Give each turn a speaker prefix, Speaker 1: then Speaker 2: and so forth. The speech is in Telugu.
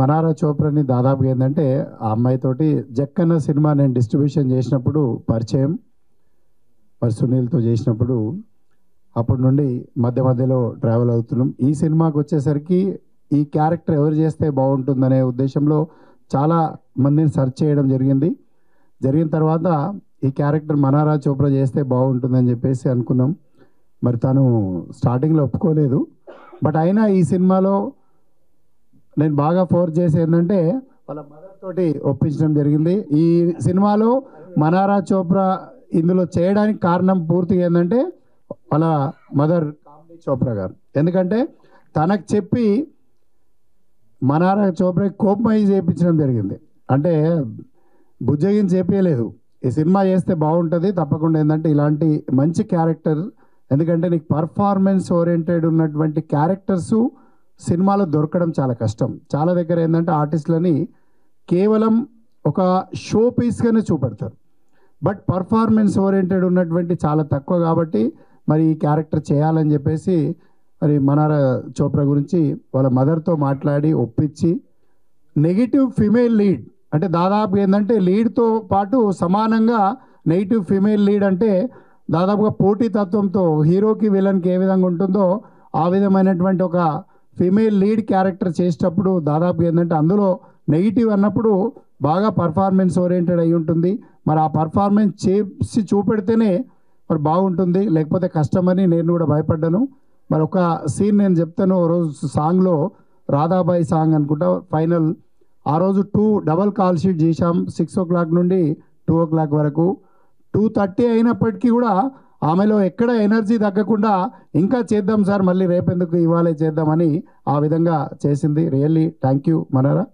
Speaker 1: మనారా చోప్రాని దాదాపుగా ఏంటంటే ఆ అమ్మాయితోటి జక్కన్న సినిమా నేను డిస్ట్రిబ్యూషన్ చేసినప్పుడు పరిచయం, మరి సునీల్తో చేసినప్పుడు అప్పటి నుండి మధ్య మధ్యలో ట్రావెల్ అవుతున్నాం. ఈ సినిమాకి వచ్చేసరికి ఈ క్యారెక్టర్ ఎవరు చేస్తే బాగుంటుందనే ఉద్దేశంలో చాలా మందిని సెర్చ్ చేయడం జరిగిన తర్వాత ఈ క్యారెక్టర్ మనారా చోప్రా చేస్తే బాగుంటుందని చెప్పేసి అనుకున్నాం. మరి తను స్టార్టింగ్లో ఒప్పుకోలేదు, బట్ అయినా ఈ సినిమాలో నేను బాగా ఫోర్స్ చేసి ఏంటంటే వాళ్ళ మదర్ తోటి ఒప్పించడం జరిగింది. ఈ సినిమాలో మనారా చోప్రా ఇందులో చేయడానికి కారణం పూర్తిగా ఏంటంటే వాళ్ళ మదర్ కామ్ని చోప్రా గారు. ఎందుకంటే తనకు చెప్పి మనారా చోప్రా కోపమై చేయించడం జరిగింది. అంటే బుజ్జగించి చెప్పలేదు, ఈ సినిమా చేస్తే బాగుంటుంది తప్పకుండా, ఏంటంటే ఇలాంటి మంచి క్యారెక్టర్, ఎందుకంటే నీకు పర్ఫార్మెన్స్ ఓరియంటెడ్ ఉన్నటువంటి క్యారెక్టర్సు సినిమాలో దొరకడం చాలా కష్టం. చాలా దగ్గర ఏంటంటే ఆర్టిస్టులని కేవలం ఒక షో పీస్గానే చూపెడతారు, బట్ పర్ఫార్మెన్స్ ఓరియంటెడ్ ఉన్నటువంటి చాలా తక్కువ. కాబట్టి మరి ఈ క్యారెక్టర్ చేయాలని చెప్పేసి మరి మనారా చోప్రా గురించి వాళ్ళ మదర్తో మాట్లాడి ఒప్పించి నెగిటివ్ ఫిమేల్ లీడ్ అంటే దాదాపు ఏంటంటే లీడ్తో పాటు సమానంగా నెగిటివ్ ఫిమేల్ లీడ్ అంటే దాదాపుగా పోటీతత్వంతో హీరోకి విలన్కి ఏ విధంగా ఉంటుందో ఆ విధమైనటువంటి ఒక ఫిమేల్ లీడ్ క్యారెక్టర్ చేసేటప్పుడు దాదాపు ఏంటంటే అందులో నెగిటివ్ అన్నప్పుడు బాగా పర్ఫార్మెన్స్ ఓరియంటెడ్ అయి ఉంటుంది. మరి ఆ పర్ఫార్మెన్స్ చేసి చూపెడితేనే మరి బాగుంటుంది, లేకపోతే కష్టమని నేను కూడా భయపడ్డాను. మరి ఒక సీన్ నేను చెప్తాను. రోజు సాంగ్లో రాధాబాయి సాంగ్ అనుకుంటా ఫైనల్ ఆ రోజు 2 డబల్ కాల్ షీట్ చేశాం. 6 o'clock నుండి 2 o'clock వరకు. 2:30 అయినప్పటికీ కూడా ఆమెలో ఎక్కడ ఎనర్జీ తగ్గకుండా ఇంకా చేద్దాం సార్, మళ్ళీ రేపెందుకు ఇవాళే చేద్దామని ఆ విధంగా చేసింది. Really thank you Manara.